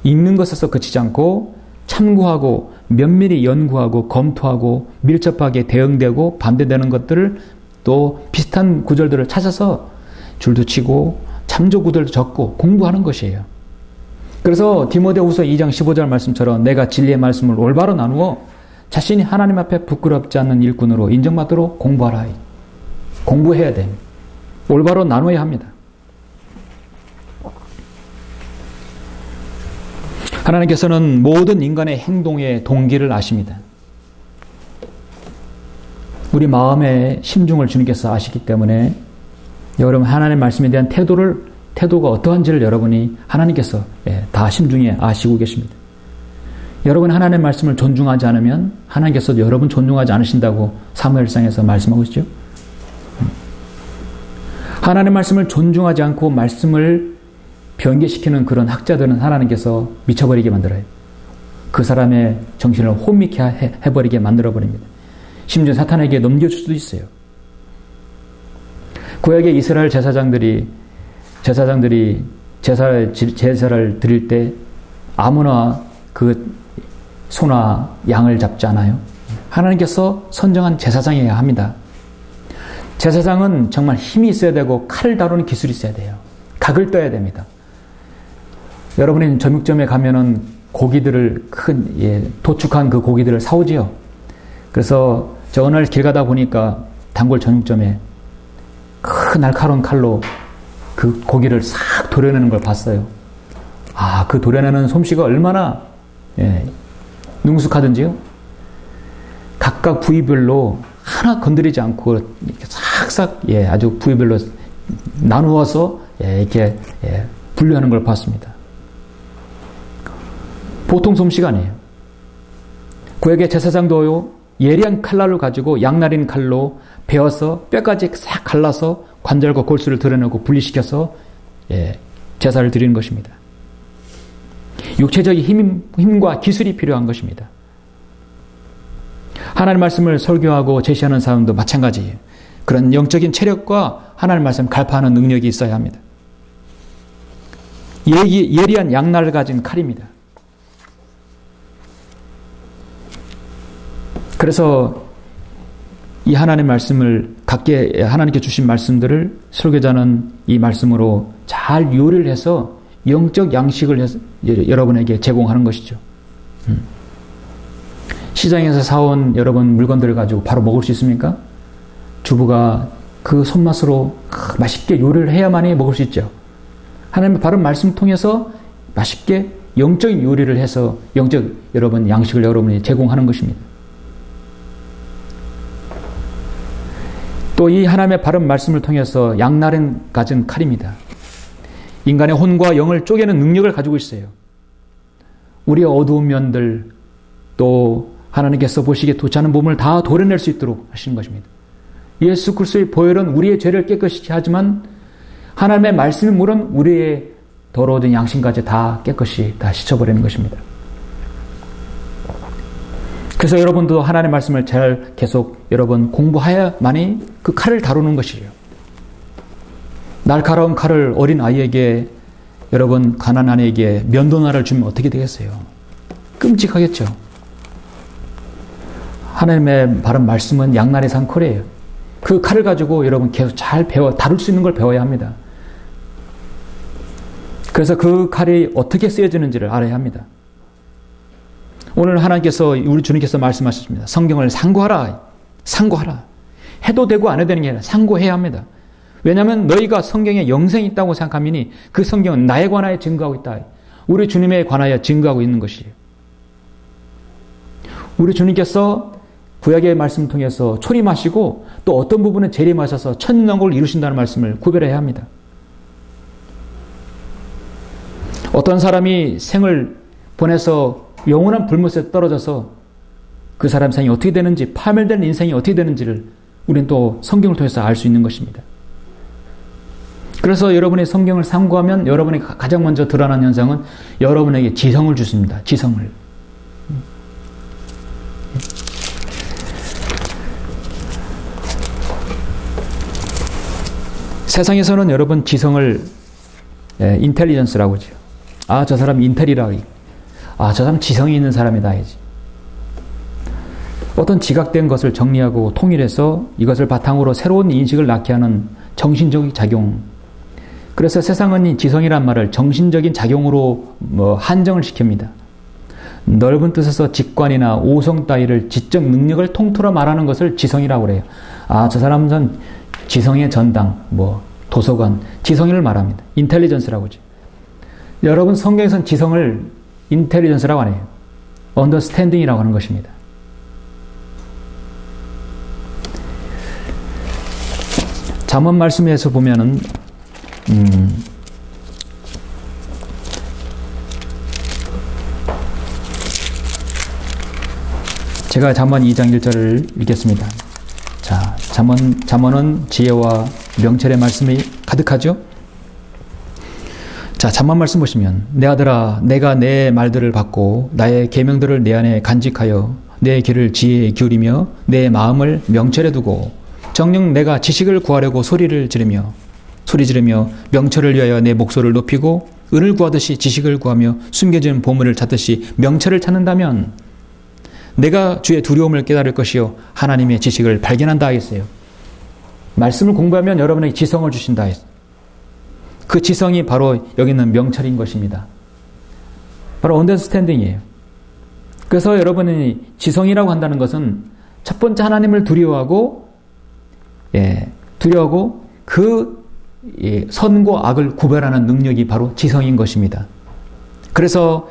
읽는 것에서 그치지 않고 참고하고 면밀히 연구하고 검토하고 밀접하게 대응되고 반대되는 것들을 또 비슷한 구절들을 찾아서 줄도 치고 참조 구절도 적고 공부하는 것이에요. 그래서 디모데후서 2장 15절 말씀처럼 내가 진리의 말씀을 올바로 나누어 자신이 하나님 앞에 부끄럽지 않는 일꾼으로 인정받도록 공부하라. 공부해야 돼. 올바로 나눠야 합니다. 하나님께서는 모든 인간의 행동의 동기를 아십니다. 우리 마음의 심중을 주님께서 아시기 때문에 여러분 하나님의 말씀에 대한 태도가 어떠한지를 여러분이 하나님께서 다 심중에 아시고 계십니다. 여러분 하나님의 말씀을 존중하지 않으면 하나님께서 여러분 존중하지 않으신다고 사무엘상에서 말씀하고 있죠. 하나님의 말씀을 존중하지 않고 말씀을 변개시키는 그런 학자들은 하나님께서 미쳐버리게 만들어요. 그 사람의 정신을 혼미케 해버리게 만들어버립니다. 심지어 사탄에게 넘겨줄 수도 있어요. 구약의 이스라엘 제사장들이 제사를 드릴 때 아무나 그 소나 양을 잡지 않아요. 하나님께서 선정한 제사장이어야 합니다. 제사장은 정말 힘이 있어야 되고 칼을 다루는 기술이 있어야 돼요. 각을 떠야 됩니다. 여러분이 점육점에 가면은 고기들을 도축한 그 고기들을 사오지요. 그래서 저 어느 날 길 가다 보니까 단골 점육점에 큰 날카로운 칼로 그 고기를 싹 도려내는 걸 봤어요. 아, 그 도려내는 솜씨가 얼마나 능숙하든지요. 각각 부위별로 하나 건드리지 않고 이렇게 싹싹 아주 부위별로 나누어서 이렇게 분류하는 걸 봤습니다. 보통 솜씨가 아니에요. 구약의 제사장도요, 예리한 칼날을 가지고 양날인 칼로 베어서 뼈까지 싹 갈라서 관절과 골수를 드러내고 분리시켜서 제사를 드리는 것입니다. 육체적인 힘과 기술이 필요한 것입니다. 하나님 말씀을 설교하고 제시하는 사람도 마찬가지예요. 그런 영적인 체력과 하나님 말씀 갈파하는 능력이 있어야 합니다. 예리한 양날을 가진 칼입니다. 그래서 이 하나님 말씀을 각계 하나님께 주신 말씀들을 설교자는 이 말씀으로 잘 요리를 해서 영적 양식을 해서 여러분에게 제공하는 것이죠. 시장에서 사온 여러분 물건들을 가지고 바로 먹을 수 있습니까? 주부가 그 손맛으로 맛있게 요리를 해야만이 먹을 수 있죠. 하나님의 바른 말씀 통해서 맛있게 영적인 요리를 해서 영적 여러분 양식을 여러분이 제공하는 것입니다. 또 이 하나님의 바른 말씀을 통해서 양날은 가진 칼입니다. 인간의 혼과 영을 쪼개는 능력을 가지고 있어요. 우리의 어두운 면들, 또 하나님께서 보시기에 좋지 않은 부분을 다 도려낼 수 있도록 하시는 것입니다. 예수 그리스도의 보혈은 우리의 죄를 깨끗이 하지만 하나님의 말씀의 물은 우리의 더러워진 양심까지 다 깨끗이 다 씻어버리는 것입니다. 그래서 여러분도 하나님의 말씀을 잘 계속 여러분 공부해야만이 그 칼을 다루는 것이에요. 날카로운 칼을 어린 아이에게, 여러분 가난한 아이에게 면도날을 주면 어떻게 되겠어요? 끔찍하겠죠. 하나님의 바른 말씀은 양날의 산 칼이에요. 그 칼을 가지고 여러분 계속 잘 다룰 수 있는 걸 배워야 합니다. 그래서 그 칼이 어떻게 쓰여지는지를 알아야 합니다. 오늘 하나님께서, 우리 주님께서 말씀하셨습니다. 성경을 상고하라. 상고하라. 해도 되고 안 해도 되는 게 아니라 상고해야 합니다. 왜냐하면 너희가 성경에 영생이 있다고 생각하니 그 성경은 나에 관하여 증거하고 있다. 우리 주님에 관하여 증거하고 있는 것이에요. 우리 주님께서 구약의 말씀을 통해서 초림하시고 또 어떤 부분은 재림하셔서 천년왕국을 이루신다는 말씀을 구별해야 합니다. 어떤 사람이 생을 보내서 영원한 불못에 떨어져서 그 사람 생이 어떻게 되는지, 파멸되는 인생이 어떻게 되는지를 우리는 또 성경을 통해서 알 수 있는 것입니다. 그래서 여러분의 성경을 상고하면 여러분이 가장 먼저 드러나는 현상은 여러분에게 지성을 주십니다. 지성을. 세상에서는 여러분 지성을 인텔리전스라고 하죠. 아, 저 사람 인텔이라고. 아, 저 사람 지성이 있는 사람이다. 어떤 지각된 것을 정리하고 통일해서 이것을 바탕으로 새로운 인식을 낳게 하는 정신적인 작용. 그래서 세상은 이 지성이란 말을 정신적인 작용으로 한정을 시킵니다. 넓은 뜻에서 직관이나 오성 따위를 지적 능력을 통틀어 말하는 것을 지성이라고 그래요. 아, 저 사람은 전 지성의 전당, 도서관, 지성을 말합니다. 인텔리전스라고 하죠. 여러분 성경에서는 지성을 인텔리전스라고 안 해요. 언더스탠딩이라고 하는 것입니다. 잠언 말씀에서 보면은 제가 잠언 2장 1절을 읽겠습니다. 자, 잠언은 지혜와 명철의 말씀이 가득하죠. 자, 잠언 말씀 보시면 내 아들아 내가 내 말들을 받고 나의 계명들을 내 안에 간직하여 내 귀를 지혜에 기울이며 내 마음을 명철에 두고 정녕 내가 지식을 구하려고 소리 지르며 명철을 위하여 내 목소리를 높이고 은을 구하듯이 지식을 구하며 숨겨진 보물을 찾듯이 명철을 찾는다면 내가 주의 두려움을 깨달을 것이요 하나님의 지식을 발견한다 하겠어요. 말씀을 공부하면 여러분에게 지성을 주신다 했어요. 그 지성이 바로 여기 있는 명철인 것입니다. 바로 언더스탠딩이에요. 그래서 여러분이 지성이라고 한다는 것은 첫 번째 하나님을 두려워하고 그 선과 악을 구별하는 능력이 바로 지성인 것입니다. 그래서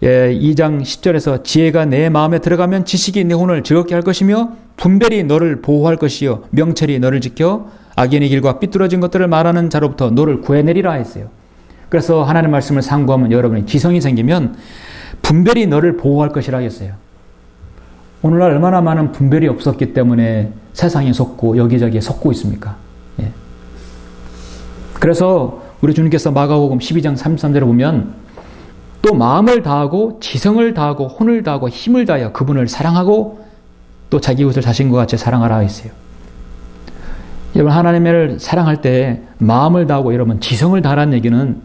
2장 10절에서 지혜가 내 마음에 들어가면 지식이 내 혼을 즐겁게 할 것이며 분별이 너를 보호할 것이요 명철이 너를 지켜 악인의 길과 삐뚤어진 것들을 말하는 자로부터 너를 구해내리라 했어요. 그래서 하나님의 말씀을 상고하면 여러분이 지성이 생기면 분별이 너를 보호할 것이라 했어요. 오늘날 얼마나 많은 분별이 없었기 때문에 세상에 속고 여기저기에 속고 있습니까? 그래서 우리 주님께서 마가복음 12장 33절에 보면 또 마음을 다하고 지성을 다하고 혼을 다하고 힘을 다하여 그분을 사랑하고 또 자기 이웃을 자신과 같이 사랑하라 했어요. 여러분 하나님을 사랑할 때 마음을 다하고 여러분 지성을 다하라는 얘기는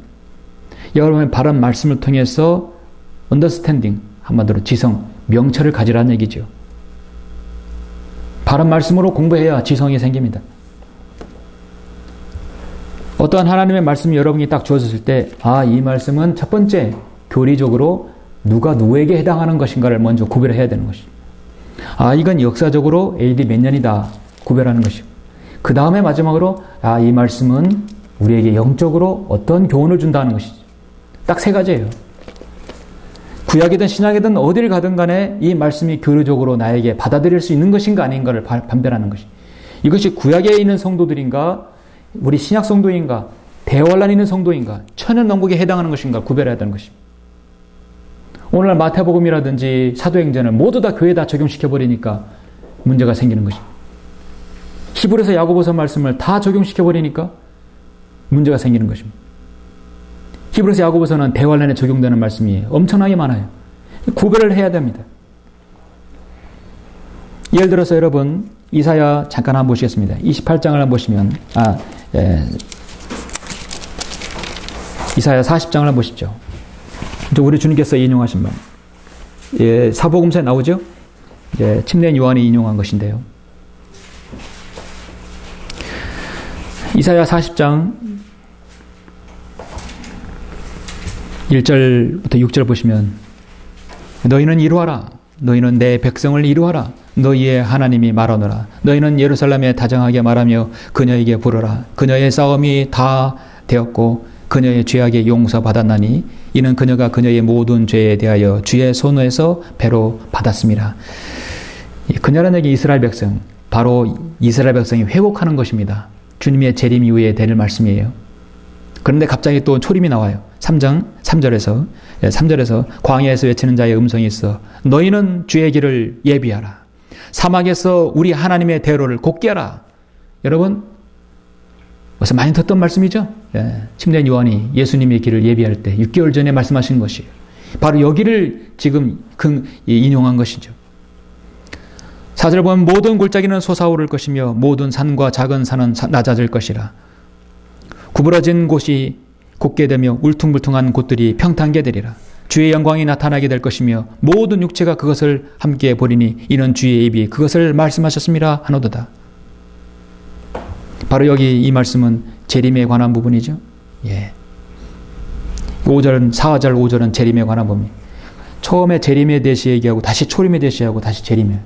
여러분의 바른 말씀을 통해서 언더스탠딩 한마디로 지성, 명철을 가지라는 얘기죠. 바른 말씀으로 공부해야 지성이 생깁니다. 어떠한 하나님의 말씀이 여러분이 딱 주어졌을 때 이 말씀은 첫 번째 교리적으로 누가 누구에게 해당하는 것인가를 먼저 구별해야 되는 것이죠. 이건 역사적으로 AD 몇 년이다 구별하는 것이고 그 다음에 마지막으로 이 말씀은 우리에게 영적으로 어떤 교훈을 준다는 것이죠. 딱 세 가지예요. 구약이든 신약이든 어디를 가든 간에 이 말씀이 교리적으로 나에게 받아들일 수 있는 것인가 아닌가를 판별하는 것이. 이것이 구약에 있는 성도들인가 우리 신약 성도인가 대환란에 있는 성도인가 천연왕국에 해당하는 것인가 구별해야 되는 것입니다. 오늘날 마태복음이라든지 사도행전을 모두 다 교회에다 적용시켜버리니까 문제가 생기는 것입니다. 히브리서 야고보서 말씀을 다 적용시켜버리니까 문제가 생기는 것입니다. 히브리서 야고보서는 대환란에 적용되는 말씀이 엄청나게 많아요. 구별을 해야 됩니다. 예를 들어서 여러분 이사야 잠깐 한번 보시겠습니다. 28장을 한번 보시면 이사야 40장을 한번 보십시오. 우리 주님께서 인용하신 말 사복음서에 나오죠. 침례인 요한이 인용한 것인데요. 이사야 40장 1절부터 6절 보시면 너희는 이루어라. 너희는 내 백성을 이루어라. 너희의 하나님이 말하노라. 너희는 예루살렘에 다정하게 말하며 그녀에게 부르라. 그녀의 싸움이 다 되었고 그녀의 죄악에 용서받았나니 이는 그녀가 그녀의 모든 죄에 대하여 주의 손에서 배로 받았습니다. 그녀라는 얘기 이스라엘 백성, 바로 이스라엘 백성이 회복하는 것입니다. 주님의 재림 이후에 될 말씀이에요. 그런데 갑자기 또 초림이 나와요. 3장 3절에서 광야에서 외치는 자의 음성이 있어 너희는 주의 길을 예비하라. 사막에서 우리 하나님의 대로를 곧게 하라. 여러분 벌써 많이 듣던 말씀이죠. 침례인 요한이 예수님의 길을 예비할 때 6개월 전에 말씀하신 것이에요. 바로 여기를 지금 인용한 것이죠. 4절 보면 모든 골짜기는 솟아오를 것이며 모든 산과 작은 산은 낮아질 것이라. 구부러진 곳이 곧게 되며 울퉁불퉁한 곳들이 평탄게 되리라. 주의 영광이 나타나게 될 것이며 모든 육체가 그것을 함께 보리니 이는 주의 입이 그것을 말씀하셨습니다 하노도다. 바로 여기 이 말씀은 재림에 관한 부분이죠. 5절은 4절 5절은 재림에 관한 부분입니다. 처음에 재림에 대해서 얘기하고 다시 초림에 대해서 얘기하고 다시 재림에.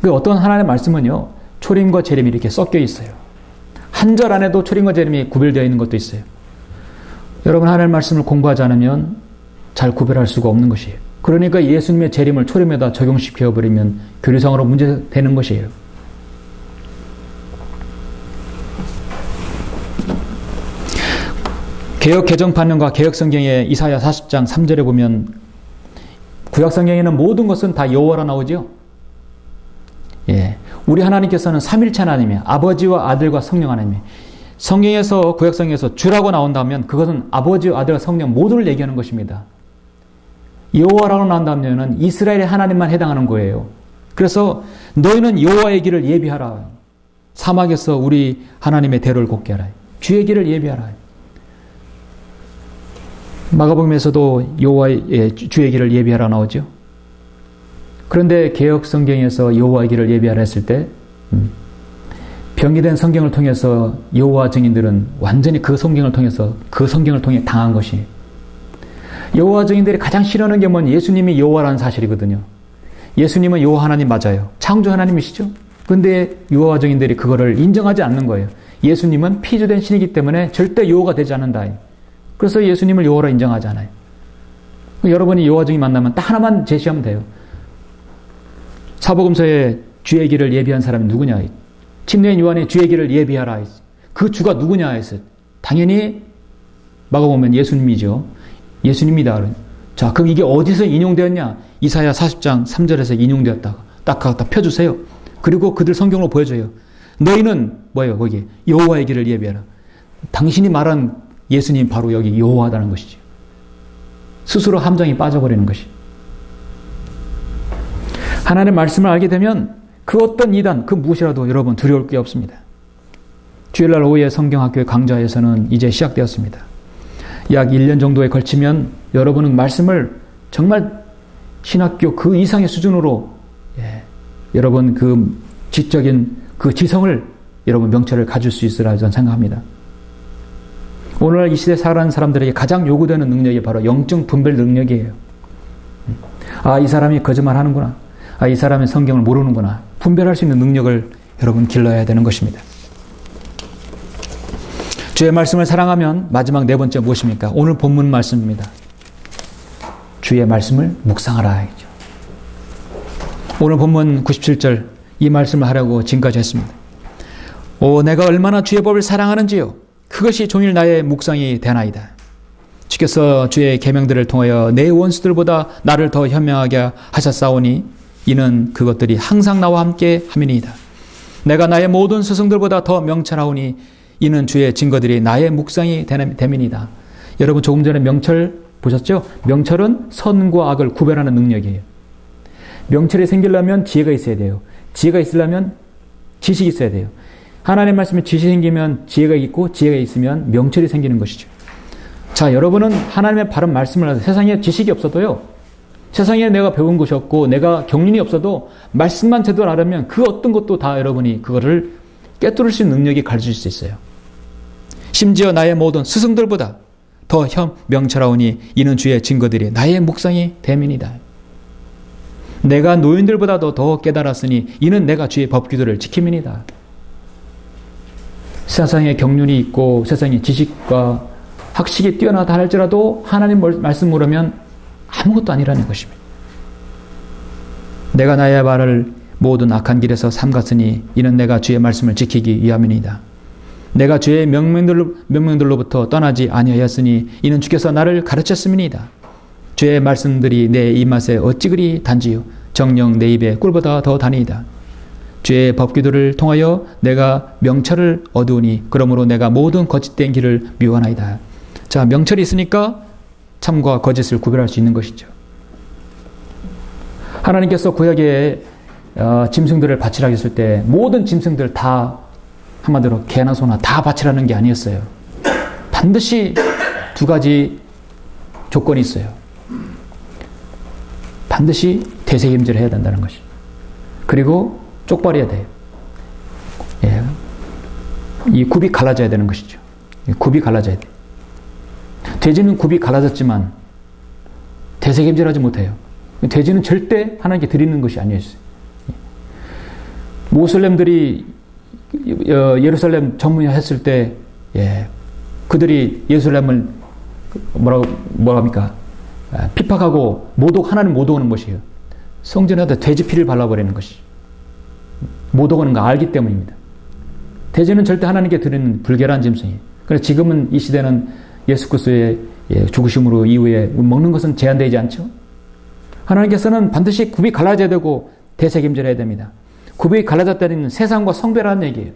어떤 하나님의 말씀은요. 초림과 재림이 이렇게 섞여 있어요. 한 절 안에도 초림과 재림이 구별되어 있는 것도 있어요. 여러분 하나님의 말씀을 공부하지 않으면 잘 구별할 수가 없는 것이에요. 그러니까 예수님의 재림을 초림에다 적용시켜버리면 교리상으로 문제되는 것이에요. 개역 개정판명과 개역성경의 이사야 40장 3절에 보면 구약성경에는 모든 것은 다 여호와라 나오죠. 우리 하나님께서는 삼일체 하나님이에요. 아버지와 아들과 성령 하나님이에요. 성경에서 구약성경에서 주라고 나온다면 그것은 아버지, 아들, 성령 모두를 얘기하는 것입니다. 여호와라고 나온다면 이스라엘의 하나님만 해당하는 거예요. 그래서 너희는 여호와의 길을 예비하라. 사막에서 우리 하나님의 대로를 걷게 하라. 주의 길을 예비하라. 마가복음에서도 여호와의 주의 길을 예비하라 나오죠. 그런데 개역 성경에서 여호와의 길을 예비하라 했을 때 병기된 성경을 통해서 여호와 증인들은 완전히 그 성경을 통해 당한 것이, 여호와 증인들이 가장 싫어하는 게 뭐냐? 예수님이 여호와라는 사실이거든요. 예수님은 여호와 하나님 맞아요. 창조 하나님이시죠. 근데 여호와 증인들이 그거를 인정하지 않는 거예요. 예수님은 피조된 신이기 때문에 절대 여호와가 되지 않는다. 그래서 예수님을 여호와로 인정하지 않아요. 여러분이 여호와 증인 만나면 딱 하나만 제시하면 돼요. 사복음서에 주의 길을 예비한 사람이 누구냐? 침례인 요한의 주의 길을 예비하라. 그 주가 누구냐 했어요. 당연히 마가복음은 예수님이죠. 예수님이다. 자, 그럼 이게 어디서 인용되었냐? 이사야 40장 3절에서 인용되었다가 딱 갖다 펴주세요. 그리고 그들 성경으로 보여줘요. 너희는 뭐예요? 거기 여호와의 길을 예비하라. 당신이 말한 예수님 바로 여기 여호와다는 것이죠. 스스로 함정이 빠져버리는 것이. 하나님의 말씀을 알게 되면 그 어떤 이단, 그 무엇이라도 여러분 두려울 게 없습니다. 주일날 오후에 성경학교의 강좌에서는 이제 시작되었습니다. 약 1년 정도에 걸치면 여러분은 말씀을 정말 신학교 그 이상의 수준으로 여러분 그 지적인 그 지성을 여러분 명철을 가질 수 있으리라 저는 생각합니다. 오늘날 이 시대에 살아가는 사람들에게 가장 요구되는 능력이 바로 영적 분별 능력이에요. 아, 이 사람이 거짓말 하는구나. 아, 이 사람이 성경을 모르는구나. 분별할 수 있는 능력을 여러분 길러야 되는 것입니다. 주의 말씀을 사랑하면 마지막 네 번째 무엇입니까? 오늘 본문 말씀입니다. 주의 말씀을 묵상하라. 오늘 본문 97절 이 말씀을 하려고 지금까지 했습니다. 오, 내가 얼마나 주의 법을 사랑하는지요. 그것이 종일 나의 묵상이 되나이다. 주께서 주의 계명들을 통하여 내 원수들보다 나를 더 현명하게 하셨사오니 이는 그것들이 항상 나와 함께 함이니이다. 내가 나의 모든 스승들보다 더 명철하오니 이는 주의 증거들이 나의 묵상이 됨이니이다. 여러분 조금 전에 명철 보셨죠? 명철은 선과 악을 구별하는 능력이에요. 명철이 생기려면 지혜가 있어야 돼요. 지혜가 있으려면 지식이 있어야 돼요. 하나님의 말씀에 지식이 생기면 지혜가 있고 지혜가 있으면 명철이 생기는 것이죠. 자, 여러분은 하나님의 바른 말씀을 하세요. 세상에 지식이 없어도요. 세상에 내가 배운 것이 없고 내가 경륜이 없어도 말씀만 제대로 알으면 그 어떤 것도 다 여러분이 그거를 깨뚫을 수 있는 능력이 가르칠 수 있어요. 심지어 나의 모든 스승들보다 더 명철하오니 이는 주의 증거들이 나의 묵상이 됨이니이다. 내가 노인들보다도 더 깨달았으니 이는 내가 주의 법규들을 지킴이니이다. 세상에 경륜이 있고 세상에 지식과 학식이 뛰어나다 할지라도 하나님 말씀 모르면 아무것도 아니라는 것입니다. 내가 나의 발을 모든 악한 길에서 삼갔으니 이는 내가 주의 말씀을 지키기 위함이니이다. 내가 주의 명령들로부터 떠나지 아니하였으니 이는 주께서 나를 가르쳤음이니이다. 주의 말씀들이 내 입맛에 어찌 그리 단지요 정녕 내 입에 꿀보다 더 다니이다. 주의 법규들을 통하여 내가 명철을 얻으니 그러므로 내가 모든 거짓된 길을 미워하나이다. 자, 명철이 있으니까 참과 거짓을 구별할 수 있는 것이죠. 하나님께서 구약에 짐승들을 바치라 했을 때 모든 짐승들 다 한마디로 개나 소나 다 바치라는 게 아니었어요. 반드시 두 가지 조건이 있어요. 반드시 대세김질을 해야 된다는 것이. 그리고 쪽발해야 돼요. 예. 이 굽이 갈라져야 되는 것이죠. 굽이 갈라져야 돼요. 돼지는 굽이 갈라졌지만 대세김질하지 못해요. 돼지는 절대 하나님께 드리는 것이 아니었어요. 모슬렘들이 예루살렘 전문했을 때 그들이 예루살렘을 뭐라 합니까? 핍박하고 하나님 모독하는 것이에요. 성전에다 돼지 피를 발라버리는 것이. 모독하는 거 알기 때문입니다. 돼지는 절대 하나님께 드리는 불결한 짐승이에요. 그래서 지금은 이 시대는 예수 그리스도의 죽으심으로 이후에 먹는 것은 제한되지 않죠. 하나님께서는 반드시 굽이 갈라져야 되고 대세김질해야 됩니다. 굽이 갈라졌다는 세상과 성별하는 얘기예요.